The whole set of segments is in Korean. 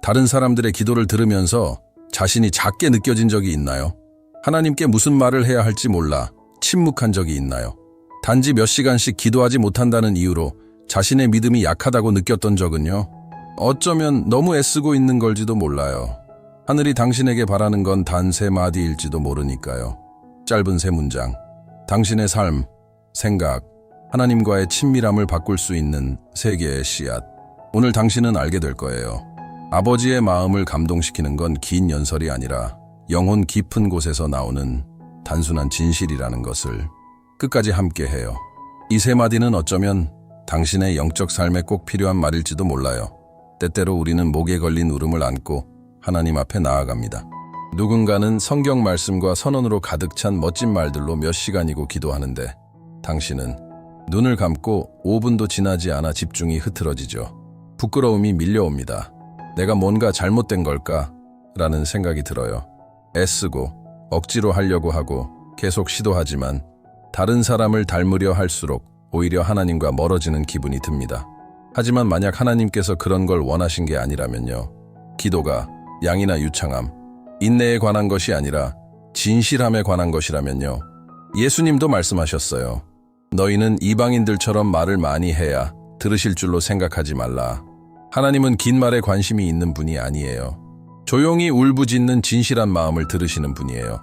다른 사람들의 기도를 들으면서 자신이 작게 느껴진 적이 있나요? 하나님께 무슨 말을 해야 할지 몰라 침묵한 적이 있나요? 단지 몇 시간씩 기도하지 못한다는 이유로 자신의 믿음이 약하다고 느꼈던 적은요? 어쩌면 너무 애쓰고 있는 걸지도 몰라요. 하늘이 당신에게 바라는 건 단 3마디일지도 모르니까요. 짧은 3문장. 당신의 삶, 생각, 하나님과의 친밀함을 바꿀 수 있는 3개의 씨앗. 오늘 당신은 알게 될 거예요. 아버지의 마음을 감동시키는 건 긴 연설이 아니라 영혼 깊은 곳에서 나오는 단순한 진실이라는 것을 끝까지 함께 해요. 이 3마디는 어쩌면 당신의 영적 삶에 꼭 필요한 말일지도 몰라요. 때때로 우리는 목에 걸린 울음을 안고 하나님 앞에 나아갑니다. 누군가는 성경 말씀과 선언으로 가득 찬 멋진 말들로 몇 시간이고 기도하는데 당신은 눈을 감고 5분도 지나지 않아 집중이 흐트러지죠. 부끄러움이 밀려옵니다. 내가 뭔가 잘못된 걸까? 라는 생각이 들어요. 애쓰고 억지로 하려고 하고 계속 시도하지만 다른 사람을 닮으려 할수록 오히려 하나님과 멀어지는 기분이 듭니다. 하지만 만약 하나님께서 그런 걸 원하신 게 아니라면요. 기도가 양이나 유창함, 인내에 관한 것이 아니라 진실함에 관한 것이라면요. 예수님도 말씀하셨어요. 너희는 이방인들처럼 말을 많이 해야 들으실 줄로 생각하지 말라. 하나님은 긴 말에 관심이 있는 분이 아니에요. 조용히 울부짖는 진실한 마음을 들으시는 분이에요.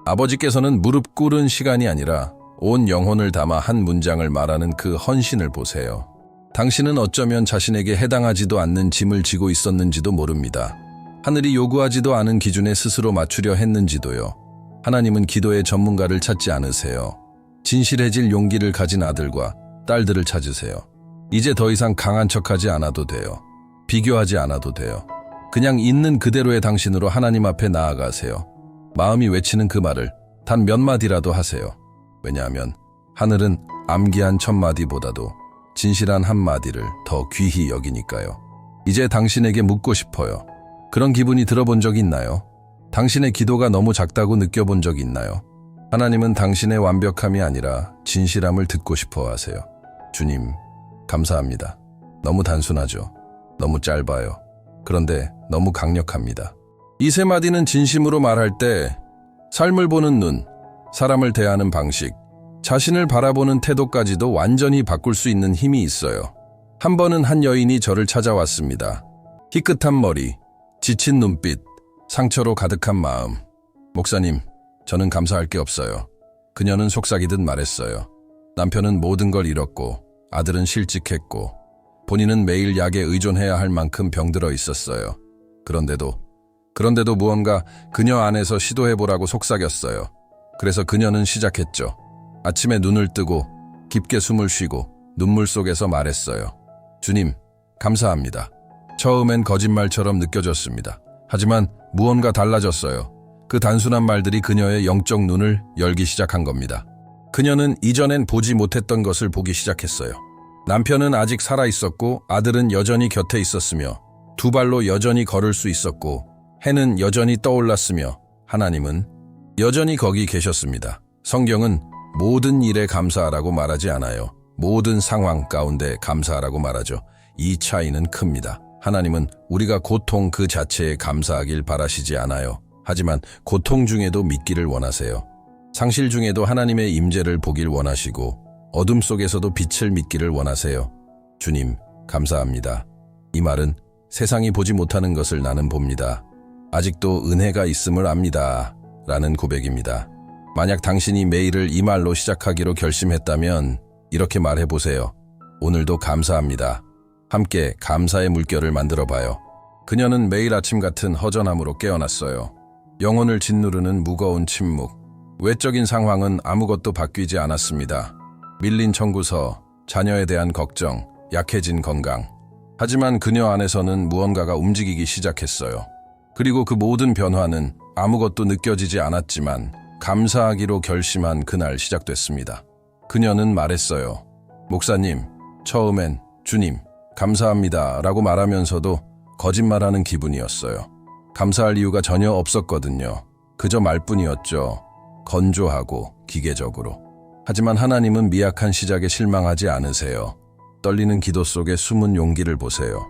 아버지께서는 무릎 꿇은 시간이 아니라 온 영혼을 담아 한 문장을 말하는 그 헌신을 보세요. 당신은 어쩌면 자신에게 해당하지도 않는 짐을 지고 있었는지도 모릅니다. 하늘이 요구하지도 않은 기준에 스스로 맞추려 했는지도요. 하나님은 기도의 전문가를 찾지 않으세요. 진실해질 용기를 가진 아들과 딸들을 찾으세요. 이제 더 이상 강한 척하지 않아도 돼요. 비교하지 않아도 돼요. 그냥 있는 그대로의 당신으로 하나님 앞에 나아가세요. 마음이 외치는 그 말을 단 몇 마디라도 하세요. 왜냐하면 하늘은 암기한 1000마디보다도 진실한 한마디를 더 귀히 여기니까요. 이제 당신에게 묻고 싶어요. 그런 기분이 들어본 적 있나요? 당신의 기도가 너무 작다고 느껴본 적 있나요? 하나님은 당신의 완벽함이 아니라 진실함을 듣고 싶어 하세요. 주님, 감사합니다. 너무 단순하죠. 너무 짧아요. 그런데 너무 강력합니다. 이 3마디는 진심으로 말할 때 삶을 보는 눈, 사람을 대하는 방식, 자신을 바라보는 태도까지도 완전히 바꿀 수 있는 힘이 있어요. 한 번은 한 여인이 저를 찾아왔습니다. 희끗한 머리, 지친 눈빛, 상처로 가득한 마음. 목사님, 저는 감사할 게 없어요. 그녀는 속삭이듯 말했어요. 남편은 모든 걸 잃었고 아들은 실직했고 본인은 매일 약에 의존해야 할 만큼 병들어 있었어요. 그런데도 무언가 그녀 안에서 시도해보라고 속삭였어요. 그래서 그녀는 시작했죠. 아침에 눈을 뜨고 깊게 숨을 쉬고 눈물 속에서 말했어요. 주님, 감사합니다. 처음엔 거짓말처럼 느껴졌습니다. 하지만 무언가 달라졌어요. 그 단순한 말들이 그녀의 영적 눈을 열기 시작한 겁니다. 그녀는 이전엔 보지 못했던 것을 보기 시작했어요. 남편은 아직 살아있었고 아들은 여전히 곁에 있었으며 2발로 여전히 걸을 수 있었고 해는 여전히 떠올랐으며 하나님은 여전히 거기 계셨습니다. 성경은 모든 일에 감사하라고 말하지 않아요. 모든 상황 가운데 감사하라고 말하죠. 이 차이는 큽니다. 하나님은 우리가 고통 그 자체에 감사하길 바라시지 않아요. 하지만 고통 중에도 믿기를 원하세요. 상실 중에도 하나님의 임재를 보길 원하시고 어둠 속에서도 빛을 믿기를 원하세요. 주님, 감사합니다. 이 말은 세상이 보지 못하는 것을 나는 봅니다. 아직도 은혜가 있음을 압니다. 라는 고백입니다. 만약 당신이 매일을 이 말로 시작하기로 결심했다면 이렇게 말해보세요. 오늘도 감사합니다. 함께 감사의 물결을 만들어봐요. 그녀는 매일 아침 같은 허전함으로 깨어났어요. 영혼을 짓누르는 무거운 침묵. 외적인 상황은 아무것도 바뀌지 않았습니다. 밀린 청구서, 자녀에 대한 걱정, 약해진 건강. 하지만 그녀 안에서는 무언가가 움직이기 시작했어요. 그리고 그 모든 변화는 아무것도 느껴지지 않았지만 감사하기로 결심한 그날 시작됐습니다. 그녀는 말했어요. 목사님, 처음엔 주님, 감사합니다 라고 말하면서도 거짓말하는 기분이었어요. 감사할 이유가 전혀 없었거든요. 그저 말뿐이었죠. 건조하고 기계적으로. 하지만 하나님은 미약한 시작에 실망하지 않으세요. 떨리는 기도 속에 숨은 용기를 보세요.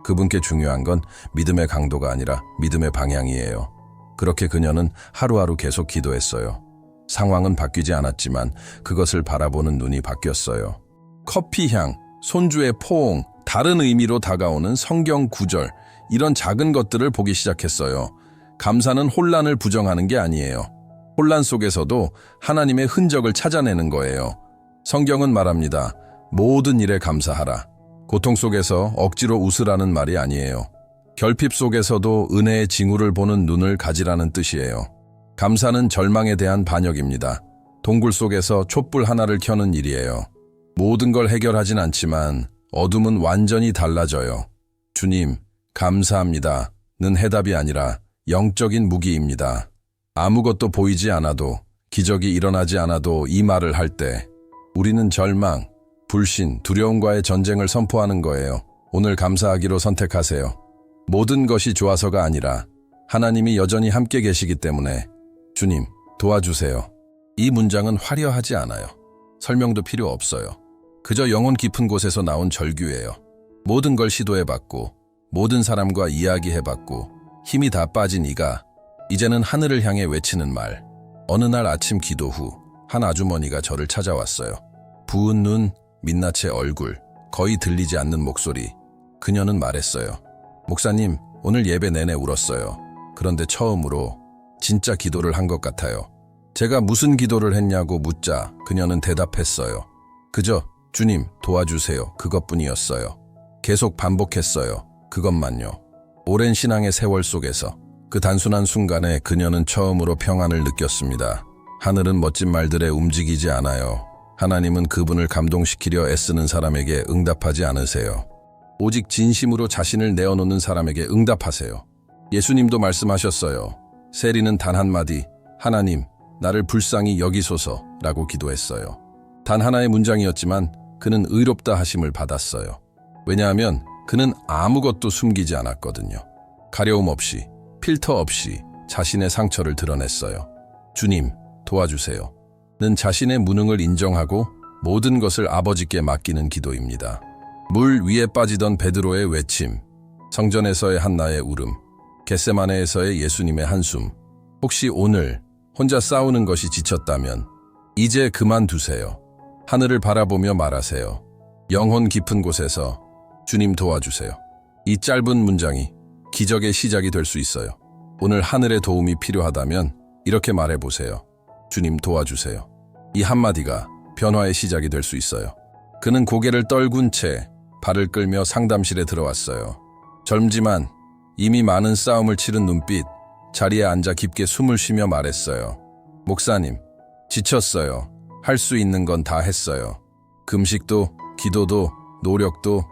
그분께 중요한 건 믿음의 강도가 아니라 믿음의 방향이에요. 그렇게 그녀는 하루하루 계속 기도했어요. 상황은 바뀌지 않았지만 그것을 바라보는 눈이 바뀌었어요. 커피 향, 손주의 포옹, 다른 의미로 다가오는 성경 구절, 이런 작은 것들을 보기 시작했어요. 감사는 혼란을 부정하는 게 아니에요. 혼란 속에서도 하나님의 흔적을 찾아내는 거예요. 성경은 말합니다. 모든 일에 감사하라. 고통 속에서 억지로 웃으라는 말이 아니에요. 결핍 속에서도 은혜의 징후를 보는 눈을 가지라는 뜻이에요. 감사는 절망에 대한 반역입니다. 동굴 속에서 촛불 하나를 켜는 일이에요. 모든 걸 해결하진 않지만 어둠은 완전히 달라져요. 주님, 감사합니다. 는 해답이 아니라 영적인 무기입니다. 아무것도 보이지 않아도, 기적이 일어나지 않아도 이 말을 할 때 우리는 절망, 불신, 두려움과의 전쟁을 선포하는 거예요. 오늘 감사하기로 선택하세요. 모든 것이 좋아서가 아니라 하나님이 여전히 함께 계시기 때문에 주님, 도와주세요. 이 문장은 화려하지 않아요. 설명도 필요 없어요. 그저 영혼 깊은 곳에서 나온 절규예요. 모든 걸 시도해봤고, 모든 사람과 이야기해봤고, 힘이 다 빠진 이가 이제는 하늘을 향해 외치는 말. 어느 날 아침 기도 후 한 아주머니가 저를 찾아왔어요. 부은 눈, 민낯의 얼굴, 거의 들리지 않는 목소리. 그녀는 말했어요. 목사님, 오늘 예배 내내 울었어요. 그런데 처음으로 진짜 기도를 한 것 같아요. 제가 무슨 기도를 했냐고 묻자 그녀는 대답했어요. 그저 주님 도와주세요. 그것뿐이었어요. 계속 반복했어요. 그것만요. 오랜 신앙의 세월 속에서 그 단순한 순간에 그녀는 처음으로 평안을 느꼈습니다. 하늘은 멋진 말들에 움직이지 않아요. 하나님은 그분을 감동시키려 애쓰는 사람에게 응답하지 않으세요. 오직 진심으로 자신을 내어놓는 사람에게 응답하세요. 예수님도 말씀하셨어요. 세리는 단 한마디, 하나님, 나를 불쌍히 여기소서라고 기도했어요. 단 하나의 문장이었지만 그는 의롭다 하심을 받았어요. 왜냐하면 그는 아무것도 숨기지 않았거든요. 가려움 없이, 필터 없이 자신의 상처를 드러냈어요. 주님, 도와주세요. 는 자신의 무능을 인정하고 모든 것을 아버지께 맡기는 기도입니다. 물 위에 빠지던 베드로의 외침, 성전에서의 한나의 울음, 겟세마네에서의 예수님의 한숨. 혹시 오늘 혼자 싸우는 것이 지쳤다면 이제 그만두세요. 하늘을 바라보며 말하세요. 영혼 깊은 곳에서 주님 도와주세요. 이 짧은 문장이 기적의 시작이 될 수 있어요. 오늘 하늘의 도움이 필요하다면 이렇게 말해보세요. 주님 도와주세요. 이 한마디가 변화의 시작이 될 수 있어요. 그는 고개를 떨군 채 발을 끌며 상담실에 들어왔어요. 젊지만 이미 많은 싸움을 치른 눈빛, 자리에 앉아 깊게 숨을 쉬며 말했어요. 목사님, 지쳤어요. 할 수 있는 건 다 했어요. 금식도, 기도도, 노력도.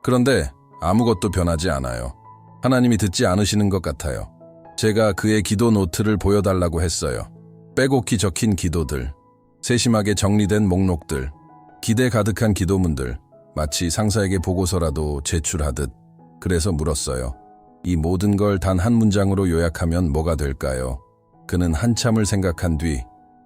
그런데 아무것도 변하지 않아요. 하나님이 듣지 않으시는 것 같아요. 제가 그의 기도 노트를 보여달라고 했어요. 빼곡히 적힌 기도들, 세심하게 정리된 목록들, 기대 가득한 기도문들, 마치 상사에게 보고서라도 제출하듯. 그래서 물었어요. 이 모든 걸 단 한 문장으로 요약하면 뭐가 될까요? 그는 한참을 생각한 뒤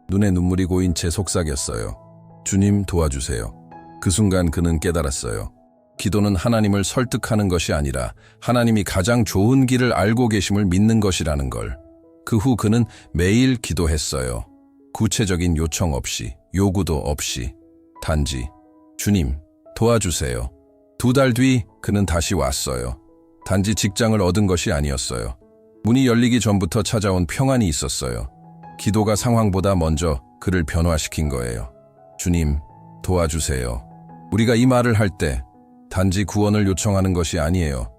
눈에 눈물이 고인 채 속삭였어요. 주님 도와주세요. 그 순간 그는 깨달았어요. 기도는 하나님을 설득하는 것이 아니라 하나님이 가장 좋은 길을 알고 계심을 믿는 것이라는 걸. 그 후 그는 매일 기도했어요. 구체적인 요청 없이, 요구도 없이. 단지 주님 도와주세요. 2달 뒤 그는 다시 왔어요. 단지 직장을 얻은 것이 아니었어요. 문이 열리기 전부터 찾아온 평안이 있었어요. 기도가 상황보다 먼저 그를 변화시킨 거예요. 주님 도와주세요. 우리가 이 말을 할 때 단지 구원을 요청하는 것이 아니에요.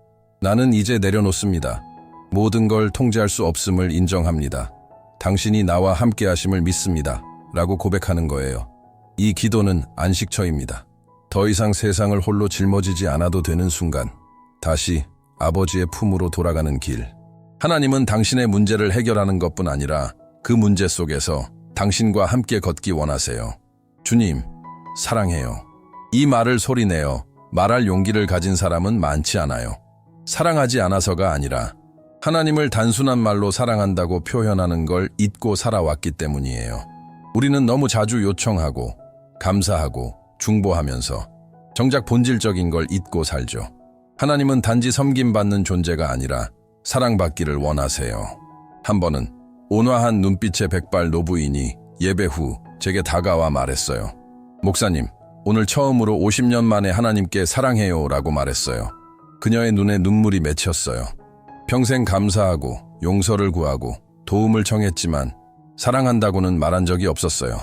나는 이제 내려놓습니다. 모든 걸 통제할 수 없음을 인정합니다. 당신이 나와 함께 하심을 믿습니다. 라고 고백하는 거예요. 이 기도는 안식처입니다. 더 이상 세상을 홀로 짊어지지 않아도 되는 순간, 다시 아버지의 품으로 돌아가는 길. 하나님은 당신의 문제를 해결하는 것뿐 아니라 그 문제 속에서 당신과 함께 걷기 원하세요. 주님, 사랑해요. 이 말을 소리내어 말할 용기를 가진 사람은 많지 않아요. 사랑하지 않아서가 아니라 하나님을 단순한 말로 사랑한다고 표현하는 걸 잊고 살아왔기 때문이에요. 우리는 너무 자주 요청하고 감사하고 중보하면서 정작 본질적인 걸 잊고 살죠. 하나님은 단지 섬김받는 존재가 아니라 사랑받기를 원하세요. 한 번은 온화한 눈빛의 백발 노부인이 예배 후 제게 다가와 말했어요. 목사님, 오늘 처음으로 50년 만에 하나님께 사랑해요 라고 말했어요. 그녀의 눈에 눈물이 맺혔어요. 평생 감사하고 용서를 구하고 도움을 청했지만 사랑한다고는 말한 적이 없었어요.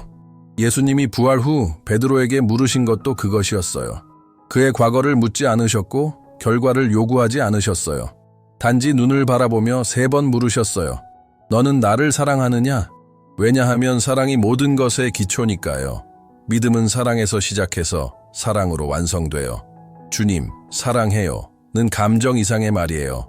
예수님이 부활 후 베드로에게 물으신 것도 그것이었어요. 그의 과거를 묻지 않으셨고 결과를 요구하지 않으셨어요. 단지 눈을 바라보며 3번 물으셨어요. 너는 나를 사랑하느냐? 왜냐하면 사랑이 모든 것의 기초니까요. 믿음은 사랑에서 시작해서 사랑으로 완성돼요. 주님, 사랑해요. 는 감정 이상의 말이에요.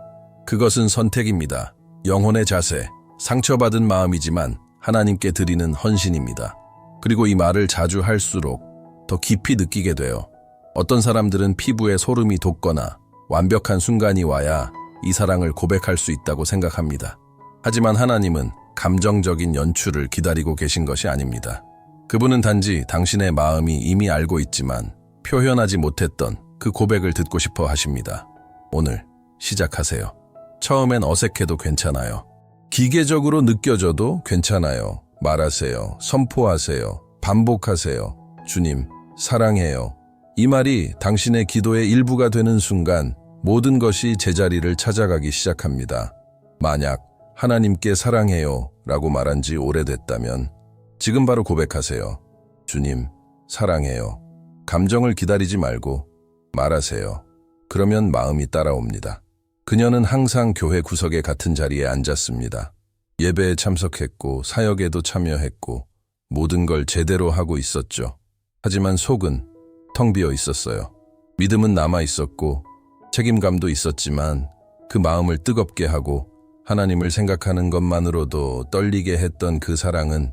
그것은 선택입니다. 영혼의 자세, 상처받은 마음이지만 하나님께 드리는 헌신입니다. 그리고 이 말을 자주 할수록 더 깊이 느끼게 돼요. 어떤 사람들은 피부에 소름이 돋거나 완벽한 순간이 와야 이 사랑을 고백할 수 있다고 생각합니다. 하지만 하나님은 감정적인 연출을 기다리고 계신 것이 아닙니다. 그분은 단지 당신의 마음이 이미 알고 있지만 표현하지 못했던 그 고백을 듣고 싶어 하십니다. 오늘 시작하세요. 처음엔 어색해도 괜찮아요. 기계적으로 느껴져도 괜찮아요. 말하세요. 선포하세요. 반복하세요. 주님, 사랑해요. 이 말이 당신의 기도의 일부가 되는 순간 모든 것이 제자리를 찾아가기 시작합니다. 만약 하나님께 사랑해요 라고 말한 지 오래됐다면 지금 바로 고백하세요. 주님, 사랑해요. 감정을 기다리지 말고 말하세요. 그러면 마음이 따라옵니다. 그녀는 항상 교회 구석의 같은 자리에 앉았습니다. 예배에 참석했고 사역에도 참여했고 모든 걸 제대로 하고 있었죠. 하지만 속은 텅 비어 있었어요. 믿음은 남아 있었고 책임감도 있었지만 그 마음을 뜨겁게 하고 하나님을 생각하는 것만으로도 떨리게 했던 그 사랑은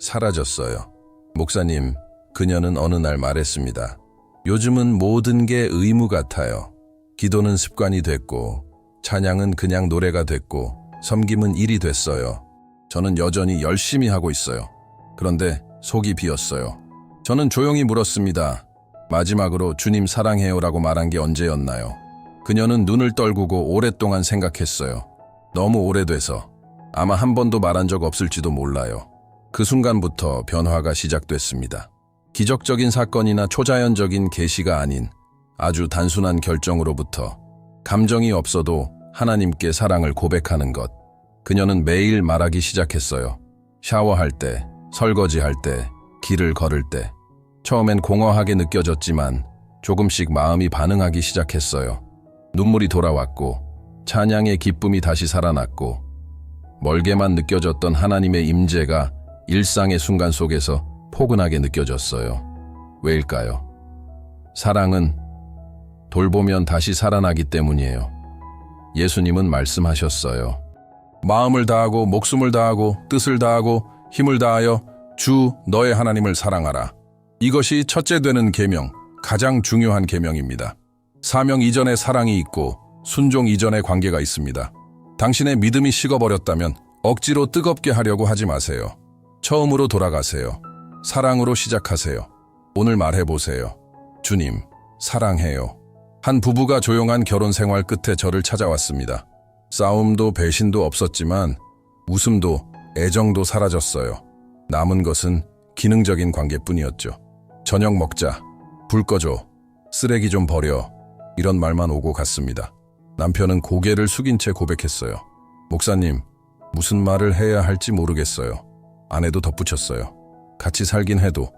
사라졌어요. 목사님, 그녀는 어느 날 말했습니다. 요즘은 모든 게 의무 같아요. 기도는 습관이 됐고 찬양은 그냥 노래가 됐고 섬김은 일이 됐어요. 저는 여전히 열심히 하고 있어요. 그런데 속이 비었어요. 저는 조용히 물었습니다. 마지막으로 주님 사랑해요 라고 말한 게 언제였나요? 그녀는 눈을 떨구고 오랫동안 생각했어요. 너무 오래돼서 아마 한 번도 말한 적 없을지도 몰라요. 그 순간부터 변화가 시작됐습니다. 기적적인 사건이나 초자연적인 계시가 아닌 아주 단순한 결정으로부터 감정이 없어도 하나님께 사랑을 고백하는 것. 그녀는 매일 말하기 시작했어요. 샤워할 때, 설거지할 때, 길을 걸을 때. 처음엔 공허하게 느껴졌지만 조금씩 마음이 반응하기 시작했어요. 눈물이 돌아왔고 찬양의 기쁨이 다시 살아났고 멀게만 느껴졌던 하나님의 임재가 일상의 순간 속에서 포근하게 느껴졌어요. 왜일까요? 사랑은 돌보면 다시 살아나기 때문이에요. 예수님은 말씀하셨어요. 마음을 다하고 목숨을 다하고 뜻을 다하고 힘을 다하여 주 너의 하나님을 사랑하라. 이것이 첫째 되는 계명, 가장 중요한 계명입니다. 사명 이전에 사랑이 있고 순종 이전에 관계가 있습니다. 당신의 믿음이 식어버렸다면 억지로 뜨겁게 하려고 하지 마세요. 처음으로 돌아가세요. 사랑으로 시작하세요. 오늘 말해보세요. 주님, 사랑해요. 한 부부가 조용한 결혼 생활 끝에 저를 찾아왔습니다. 싸움도 배신도 없었지만 웃음도 애정도 사라졌어요. 남은 것은 기능적인 관계뿐이었죠. 저녁 먹자, 불 꺼줘, 쓰레기 좀 버려, 이런 말만 오고 갔습니다. 남편은 고개를 숙인 채 고백했어요. 목사님, 무슨 말을 해야 할지 모르겠어요. 아내도 덧붙였어요. 같이 살긴 해도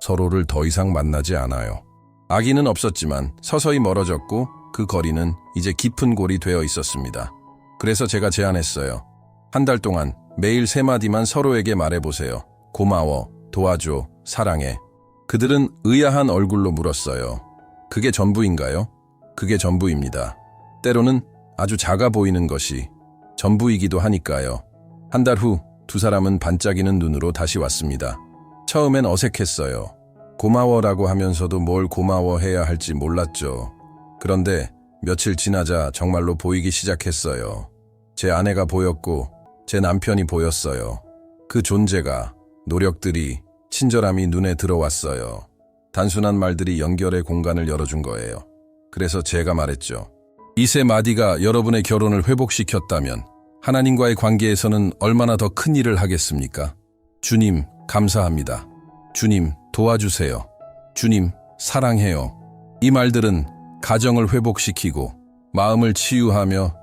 서로를 더 이상 만나지 않아요. 아기는 없었지만 서서히 멀어졌고 그 거리는 이제 깊은 골이 되어 있었습니다. 그래서 제가 제안했어요. 한 달 동안 매일 3마디만 서로에게 말해보세요. 고마워, 도와줘, 사랑해. 그들은 의아한 얼굴로 물었어요. 그게 전부인가요? 그게 전부입니다. 때로는 아주 작아 보이는 것이 전부이기도 하니까요. 한 달 후 2사람은 반짝이는 눈으로 다시 왔습니다. 처음엔 어색했어요. 고마워라고 하면서도 뭘 고마워해야 할지 몰랐죠. 그런데 며칠 지나자 정말로 보이기 시작했어요. 제 아내가 보였고 제 남편이 보였어요. 그 존재가, 노력들이, 친절함이 눈에 들어왔어요. 단순한 말들이 연결의 공간을 열어준 거예요. 그래서 제가 말했죠. 이 세 마디가 여러분의 결혼을 회복시켰다면 하나님과의 관계에서는 얼마나 더 큰 일을 하겠습니까? 주님, 감사합니다. 주님, 도와주세요. 주님, 사랑해요. 이 말들은 가정을 회복시키고 마음을 치유하며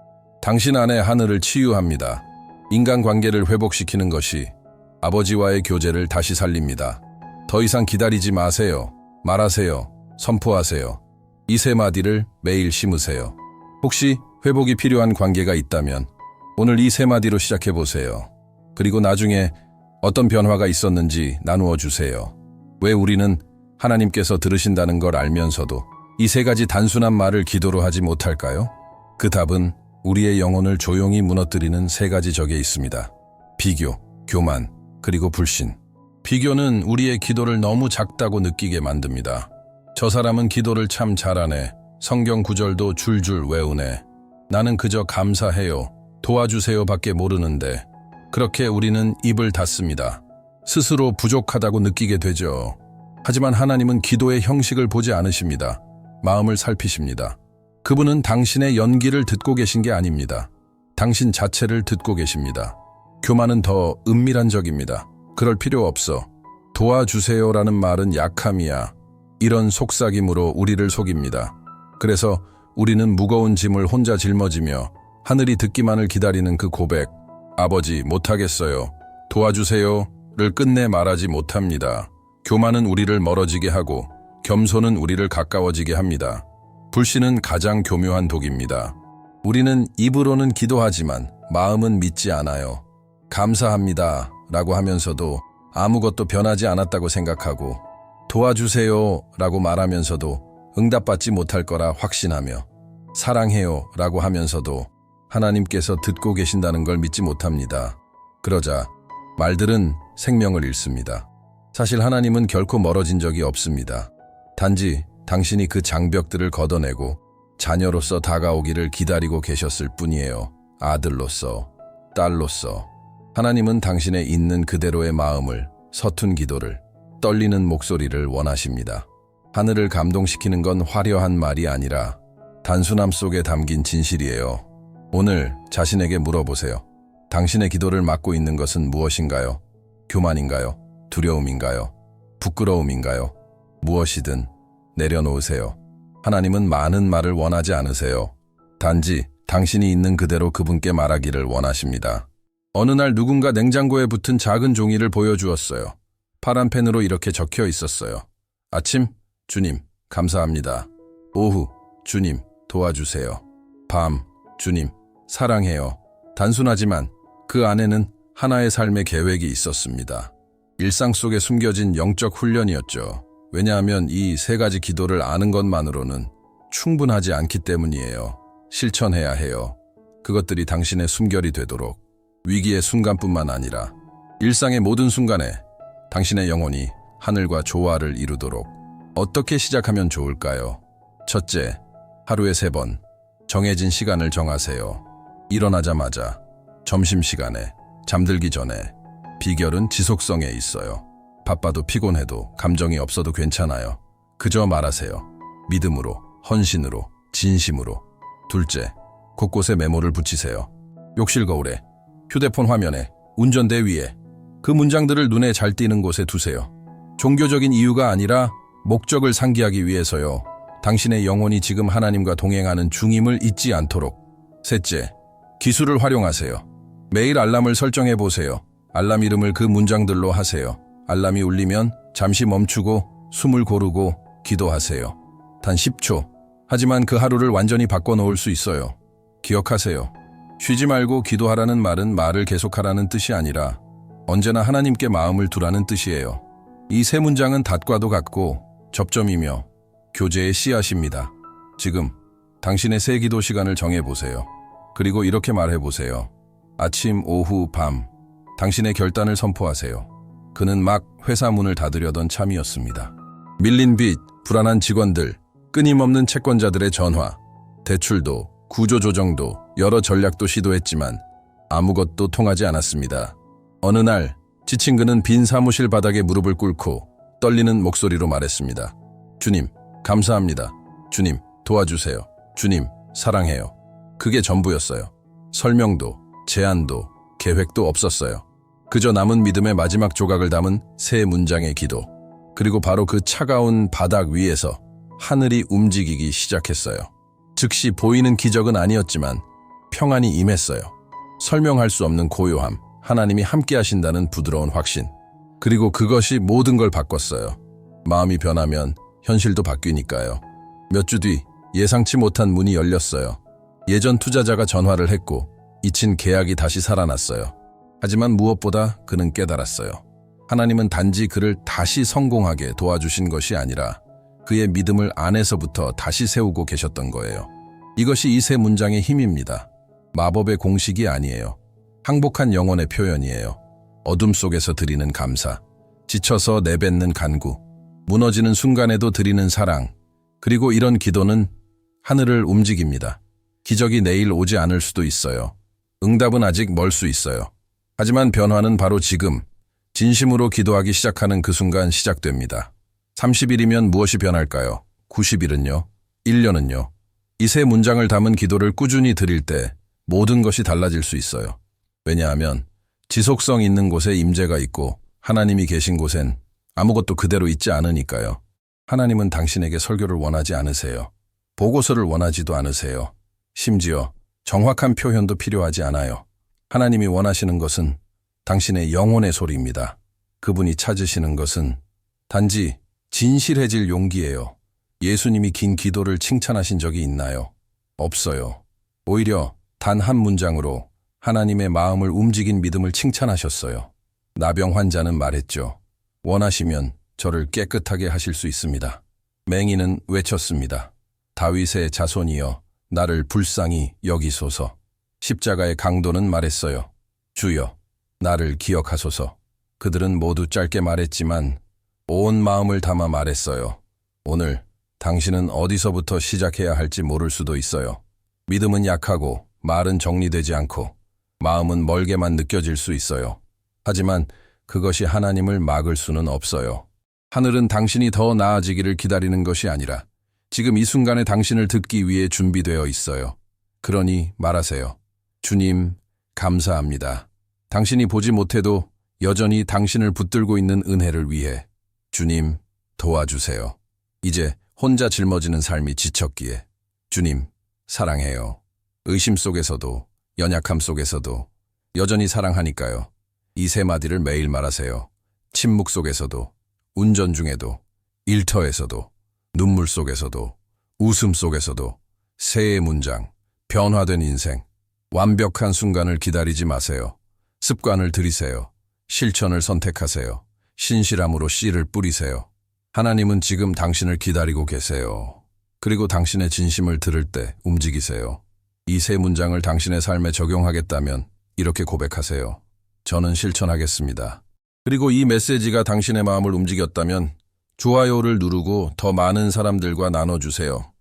당신 안에 하늘을 치유합니다. 인간관계를 회복시키는 것이 아버지와의 교제를 다시 살립니다. 더 이상 기다리지 마세요. 말하세요. 선포하세요. 이 세 마디를 매일 심으세요. 혹시 회복이 필요한 관계가 있다면 오늘 이 세 마디로 시작해보세요. 그리고 나중에 어떤 변화가 있었는지 나누어 주세요. 왜 우리는 하나님께서 들으신다는 걸 알면서도 이 세 가지 단순한 말을 기도로 하지 못할까요? 그 답은 우리의 영혼을 조용히 무너뜨리는 세 가지 적에 있습니다. 비교, 교만, 그리고 불신. 비교는 우리의 기도를 너무 작다고 느끼게 만듭니다. 저 사람은 기도를 참 잘하네. 성경 구절도 줄줄 외우네. 나는 그저 감사해요. 도와주세요 밖에 모르는데. 그렇게 우리는 입을 닫습니다. 스스로 부족하다고 느끼게 되죠. 하지만 하나님은 기도의 형식을 보지 않으십니다. 마음을 살피십니다. 그분은 당신의 연기를 듣고 계신 게 아닙니다. 당신 자체를 듣고 계십니다. 교만은 더 은밀한 적입니다. 그럴 필요 없어. 도와주세요라는 말은 약함이야. 이런 속삭임으로 우리를 속입니다. 그래서 우리는 무거운 짐을 혼자 짊어지며 하늘이 듣기만을 기다리는 그 고백, 아버지 못하겠어요. 도와주세요를 끝내 말하지 못합니다. 교만은 우리를 멀어지게 하고 겸손은 우리를 가까워지게 합니다. 불신은 가장 교묘한 독입니다. 우리는 입으로는 기도하지만 마음은 믿지 않아요. 감사합니다 라고 하면서도 아무것도 변하지 않았다고 생각하고 도와주세요 라고 말하면서도 응답받지 못할 거라 확신하며 사랑해요 라고 하면서도 하나님께서 듣고 계신다는 걸 믿지 못합니다. 그러자 말들은 생명을 잃습니다. 사실 하나님은 결코 멀어진 적이 없습니다. 단지 당신이 그 장벽들을 걷어내고 자녀로서 다가오기를 기다리고 계셨을 뿐이에요. 아들로서, 딸로서. 하나님은 당신의 있는 그대로의 마음을, 서툰 기도를, 떨리는 목소리를 원하십니다. 하늘을 감동시키는 건 화려한 말이 아니라 단순함 속에 담긴 진실이에요. 오늘 자신에게 물어보세요. 당신의 기도를 막고 있는 것은 무엇인가요? 교만인가요? 두려움인가요? 부끄러움인가요? 무엇이든 내려놓으세요. 하나님은 많은 말을 원하지 않으세요. 단지 당신이 있는 그대로 그분께 말하기를 원하십니다. 어느 날 누군가 냉장고에 붙은 작은 종이를 보여주었어요. 파란 펜으로 이렇게 적혀 있었어요. 아침, 주님, 감사합니다. 오후, 주님, 도와주세요. 밤, 주님, 사랑해요. 단순하지만 그 안에는 하나의 삶의 계획이 있었습니다. 일상 속에 숨겨진 영적 훈련이었죠. 왜냐하면 이 세 가지 기도를 아는 것만으로는 충분하지 않기 때문이에요. 실천해야 해요. 그것들이 당신의 숨결이 되도록 위기의 순간뿐만 아니라 일상의 모든 순간에 당신의 영혼이 하늘과 조화를 이루도록 어떻게 시작하면 좋을까요? 첫째, 하루에 3번 정해진 시간을 정하세요. 일어나자마자, 점심시간에, 잠들기 전에. 비결은 지속성에 있어요. 바빠도 피곤해도 감정이 없어도 괜찮아요. 그저 말하세요. 믿음으로, 헌신으로, 진심으로. 둘째, 곳곳에 메모를 붙이세요. 욕실 거울에, 휴대폰 화면에, 운전대 위에. 그 문장들을 눈에 잘 띄는 곳에 두세요. 종교적인 이유가 아니라 목적을 상기하기 위해서요. 당신의 영혼이 지금 하나님과 동행하는 중임을 잊지 않도록. 셋째, 기술을 활용하세요. 매일 알람을 설정해 보세요. 알람 이름을 그 문장들로 하세요. 알람이 울리면 잠시 멈추고 숨을 고르고 기도하세요. 단 10초. 하지만 그 하루를 완전히 바꿔놓을 수 있어요. 기억하세요. 쉬지 말고 기도하라는 말은 말을 계속하라는 뜻이 아니라 언제나 하나님께 마음을 두라는 뜻이에요. 이 세 문장은 닷과도 같고 접점이며 교제의 씨앗입니다. 지금 당신의 새 기도 시간을 정해보세요. 그리고 이렇게 말해보세요. 아침, 오후, 밤. 당신의 결단을 선포하세요. 그는 막 회사 문을 닫으려던 참이었습니다. 밀린 빚, 불안한 직원들, 끊임없는 채권자들의 전화, 대출도, 구조조정도, 여러 전략도 시도했지만 아무것도 통하지 않았습니다. 어느 날 지친 그는 빈 사무실 바닥에 무릎을 꿇고 떨리는 목소리로 말했습니다. 주님, 감사합니다. 주님, 도와주세요. 주님, 사랑해요. 그게 전부였어요. 설명도, 제안도, 계획도 없었어요. 그저 남은 믿음의 마지막 조각을 담은 세 문장의 기도. 그리고 바로 그 차가운 바닥 위에서 하늘이 움직이기 시작했어요. 즉시 보이는 기적은 아니었지만 평안이 임했어요. 설명할 수 없는 고요함, 하나님이 함께 하신다는 부드러운 확신. 그리고 그것이 모든 걸 바꿨어요. 마음이 변하면 현실도 바뀌니까요. 몇 주 뒤 예상치 못한 문이 열렸어요. 예전 투자자가 전화를 했고 잊힌 계약이 다시 살아났어요. 하지만 무엇보다 그는 깨달았어요. 하나님은 단지 그를 다시 성공하게 도와주신 것이 아니라 그의 믿음을 안에서부터 다시 세우고 계셨던 거예요. 이것이 이 세 문장의 힘입니다. 마법의 공식이 아니에요. 항복한 영혼의 표현이에요. 어둠 속에서 드리는 감사, 지쳐서 내뱉는 간구, 무너지는 순간에도 드리는 사랑, 그리고 이런 기도는 하늘을 움직입니다. 기적이 내일 오지 않을 수도 있어요. 응답은 아직 멀 수 있어요. 하지만 변화는 바로 지금, 진심으로 기도하기 시작하는 그 순간 시작됩니다. 30일이면 무엇이 변할까요? 90일은요? 1년은요? 이 세 문장을 담은 기도를 꾸준히 드릴 때 모든 것이 달라질 수 있어요. 왜냐하면 지속성 있는 곳에 임재가 있고 하나님이 계신 곳엔 아무것도 그대로 있지 않으니까요. 하나님은 당신에게 설교를 원하지 않으세요. 보고서를 원하지도 않으세요. 심지어 정확한 표현도 필요하지 않아요. 하나님이 원하시는 것은 당신의 영혼의 소리입니다. 그분이 찾으시는 것은 단지 진실해질 용기예요. 예수님이 긴 기도를 칭찬하신 적이 있나요? 없어요. 오히려 단 한 문장으로 하나님의 마음을 움직인 믿음을 칭찬하셨어요. 나병 환자는 말했죠. 원하시면 저를 깨끗하게 하실 수 있습니다. 맹인은 외쳤습니다. 다윗의 자손이여 나를 불쌍히 여기소서. 십자가의 강도는 말했어요. 주여 나를 기억하소서. 그들은 모두 짧게 말했지만 온 마음을 담아 말했어요. 오늘 당신은 어디서부터 시작해야 할지 모를 수도 있어요. 믿음은 약하고 말은 정리되지 않고 마음은 멀게만 느껴질 수 있어요. 하지만 그것이 하나님을 막을 수는 없어요. 하늘은 당신이 더 나아지기를 기다리는 것이 아니라 지금 이 순간에 당신을 듣기 위해 준비되어 있어요. 그러니 말하세요. 주님, 감사합니다. 당신이 보지 못해도 여전히 당신을 붙들고 있는 은혜를 위해 주님, 도와주세요. 이제 혼자 짊어지는 삶이 지쳤기에 주님, 사랑해요. 의심 속에서도 연약함 속에서도 여전히 사랑하니까요. 이 세 마디를 매일 말하세요. 침묵 속에서도, 운전 중에도, 일터에서도, 눈물 속에서도, 웃음 속에서도, 새의 문장, 변화된 인생, 완벽한 순간을 기다리지 마세요. 습관을 들이세요. 실천을 선택하세요. 신실함으로 씨를 뿌리세요. 하나님은 지금 당신을 기다리고 계세요. 그리고 당신의 진심을 들을 때 움직이세요. 이 세 문장을 당신의 삶에 적용하겠다면 이렇게 고백하세요. 저는 실천하겠습니다. 그리고 이 메시지가 당신의 마음을 움직였다면 좋아요를 누르고 더 많은 사람들과 나눠주세요.